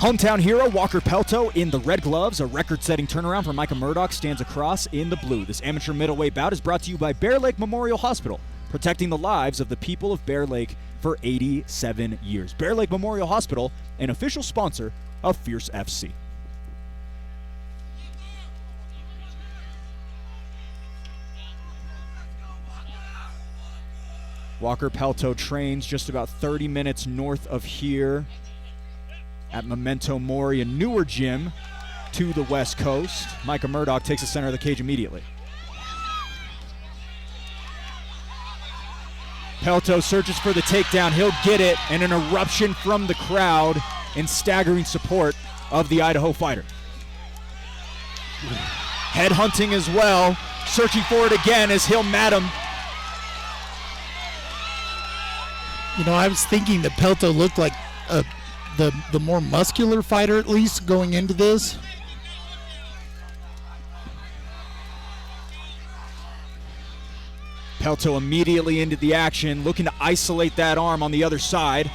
Hometown hero Walker Pelto in the red gloves. A record-setting turnaround for Micah Murdock stands across in the blue. This amateur middleweight bout is brought to you by Bear Lake Memorial Hospital, protecting the lives of the people of Bear Lake for 87 years. Bear Lake Memorial Hospital, an official sponsor of Fierce FC. Walker Pelto trains just about 30 minutes north of here at Memento Mori, a newer gym to the west coast. Micah Murdock takes the center of the cage immediately. Pelto searches for the takedown. He'll get it, and an eruption from the crowd in staggering support of the Idaho fighter. Head hunting as well, searching for it again as he'll mat him. You know, I was thinking that Pelto looked like the more muscular fighter, at least, going into this. Pelto immediately into the action, looking to isolate that arm on the other side.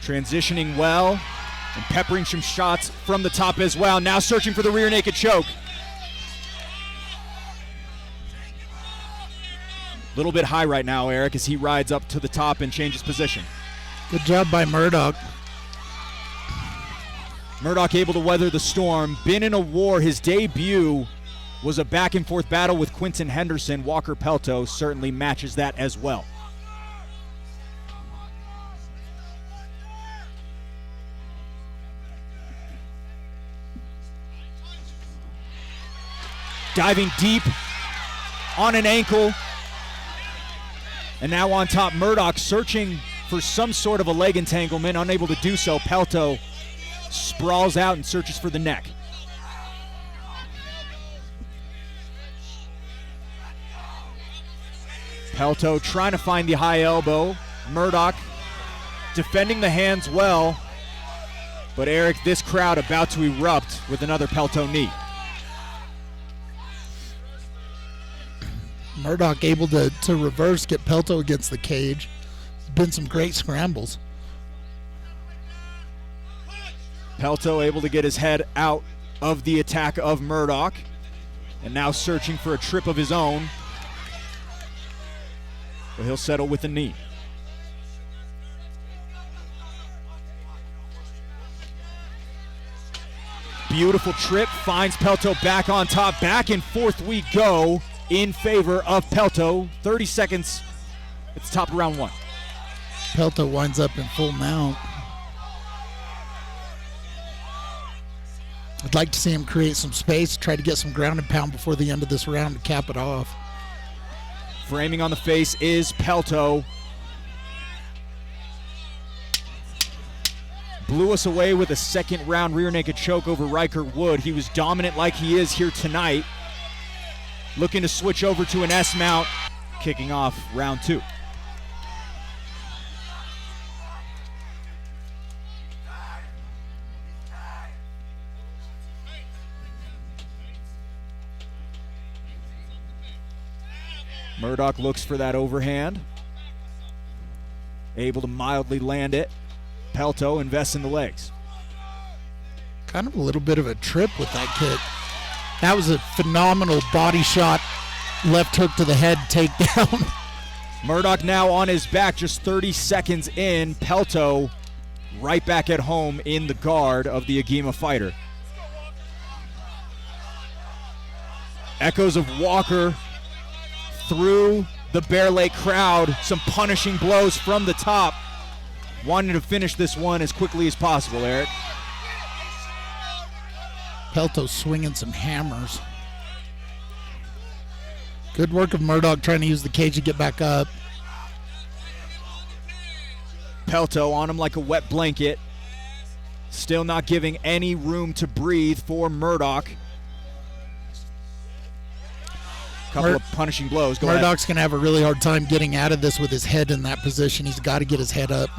Transitioning well and peppering some shots from the top as well. Now searching for the rear naked choke. A little bit high right now, Eric, as he rides up to the top and changes position. Good job by Murdock. Murdock able to weather the storm. Been in a war. His debut was a back-and-forth battle with Quinton Henderson. Walker Pelto certainly matches that as well. Diving deep on an ankle. And now on top, Murdock searching for some sort of a leg entanglement, unable to do so. Pelto sprawls out and searches for the neck. Pelto trying to find the high elbow. Murdock defending the hands well. But Eric, this crowd about to erupt with another Pelto knee. Murdock able to reverse, get Pelto against the cage. It's been some great scrambles. Pelto able to get his head out of the attack of Murdock, and now searching for a trip of his own. But he'll settle with a knee. Beautiful trip, finds Pelto back on top. Back and forth we go in favor of Pelto. 30 seconds at the top of round one. Pelto winds up in full mount. I'd like to see him create some space, try to get some ground and pound before the end of this round to cap it off. Framing on the face is Pelto. Blew us away with a second round rear naked choke over Riker Wood. He was dominant like he is here tonight. Looking to switch over to an S mount, kicking off round two. Murdock looks for that overhand. Able to mildly land it. Pelto invests in the legs. Kind of a little bit of a trip with that kick. That was a phenomenal body shot, left hook to the head takedown. Murdock now on his back, just 30 seconds in. Pelto right back at home in the guard of the Agema fighter. Echoes of Walker through the Bear Lake crowd. Some punishing blows from the top. Wanting to finish this one as quickly as possible, Eric. Pelto swinging some hammers. Good work of Murdock trying to use the cage to get back up. Pelto on him like a wet blanket. Still not giving any room to breathe for Murdock. Couple of punishing blows. Murdock's going to have a really hard time getting out of this with his head in that position. He's got to get his head up.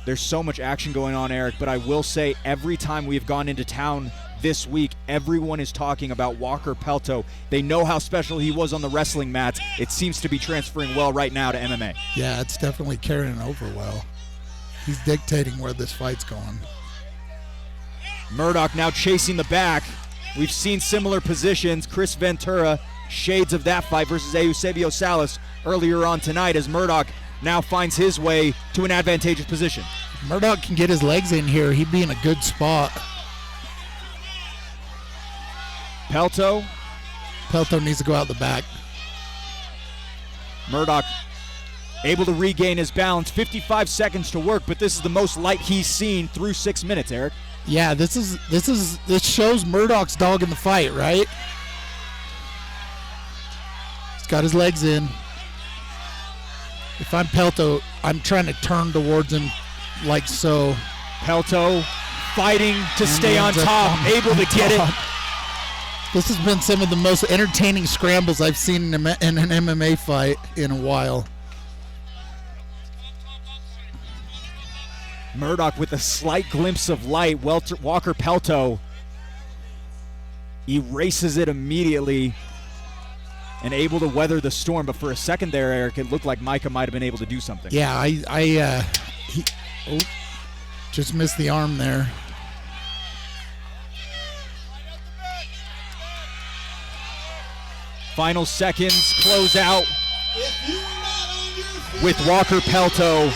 There's so much action going on, Eric, but I will say every time we've gone into town this week. Everyone is talking about Walker Pelto. They know how special he was on the wrestling mats. It seems to be transferring well right now to MMA. Yeah, it's definitely carrying over well. He's dictating where this fight's going. Murdock now chasing the back. We've seen similar positions. Chris Ventura, shades of that fight versus Eusebio Salas earlier on tonight, as Murdock now finds his way to an advantageous position. If Murdock can get his legs in here, he'd be in a good spot. Pelto needs to go out the back. Murdock able to regain his balance. 55 seconds to work, but this is the most light he's seen through 6 minutes, Eric. Yeah, this shows Murdock's dog in the fight, right? He's got his legs in. If I'm Pelto, I'm trying to turn towards him like so. Pelto fighting to stay on top, able to get it. This has been some of the most entertaining scrambles I've seen in an MMA fight in a while. Murdock with a slight glimpse of light. Walker Pelto erases it immediately and able to weather the storm. But for a second there, Eric, it looked like Micah might have been able to do something. Yeah, he just missed the arm there. Final seconds, close out with Walker Pelto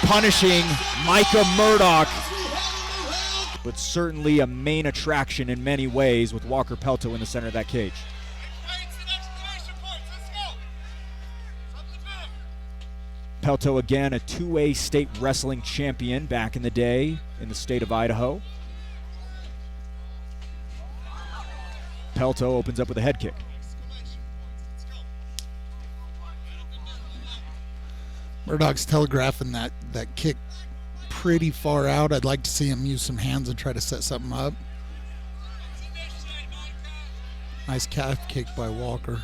punishing Micah Murdock. But certainly a main attraction in many ways with Walker Pelto in the center of that cage. Pelto again, a 2A state wrestling champion back in the day in the state of Idaho. Pelto opens up with a head kick. Murdock's telegraphing that kick pretty far out. I'd like to see him use some hands and try to set something up. Nice calf kick by Walker.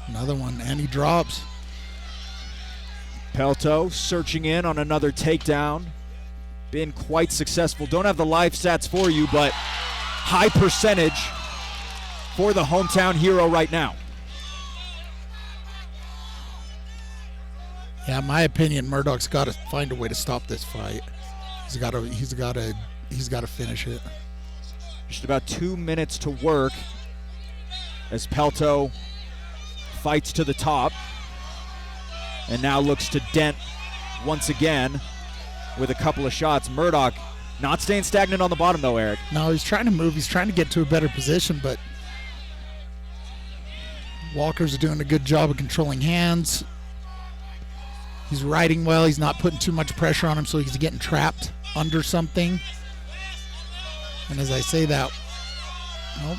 Another one, and he drops. Pelto searching in on another takedown. Been quite successful. Don't have the live stats for you, but high percentage for the hometown hero right now. Yeah, in my opinion, Murdock's got to find a way to stop this fight. He's got to finish it. Just about 2 minutes to work as Pelto fights to the top and now looks to dent once again with a couple of shots. Murdock not staying stagnant on the bottom though, Eric. No, he's trying to move. He's trying to get to a better position, but Walker's doing a good job of controlling hands. He's riding well. He's not putting too much pressure on him, so he's getting trapped under something. And as I say that, nope.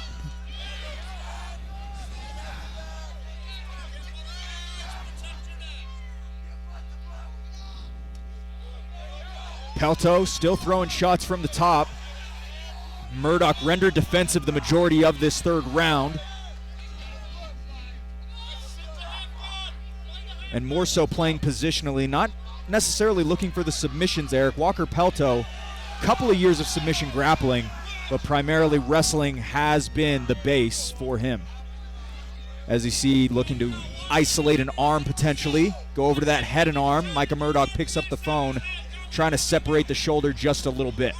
Pelto still throwing shots from the top. Murdock rendered defensive the majority of this third round. And more so playing positionally, not necessarily looking for the submissions, Eric. Walker Pelto, couple of years of submission grappling, but primarily wrestling has been the base for him. As you see, looking to isolate an arm potentially, go over to that head and arm. Micah Murdock picks up the phone, trying to separate the shoulder just a little bit.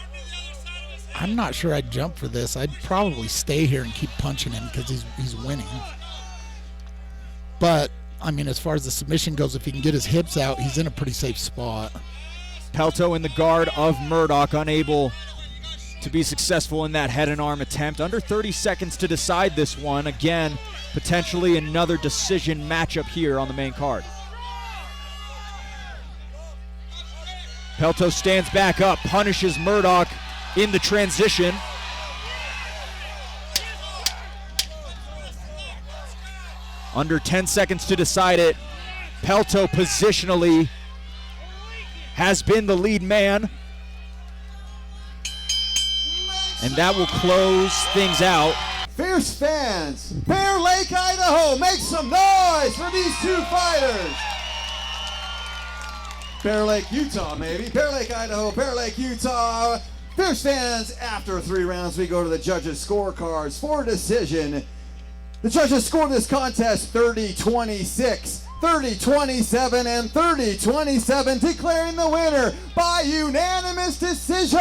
I'm not sure I'd jump for this. I'd probably stay here and keep punching him because he's winning. But I mean, as far as the submission goes, if he can get his hips out, he's in a pretty safe spot. Pelto in the guard of Murdock, unable to be successful in that head and arm attempt. Under 30 seconds to decide this one. Again, potentially another decision matchup here on the main card. Pelto stands back up, punishes Murdock in the transition. Under 10 seconds to decide it. Pelto positionally has been the lead man. And that will close things out. Fierce fans, Bear Lake, Idaho, make some noise for these two fighters. Bear Lake, Utah, maybe. Bear Lake, Idaho, Bear Lake, Utah. Fierce fans, after 3 rounds, we go to the judges' scorecards for decision. The judges scored this contest 30-26, 30-27, and 30-27, declaring the winner by unanimous decision,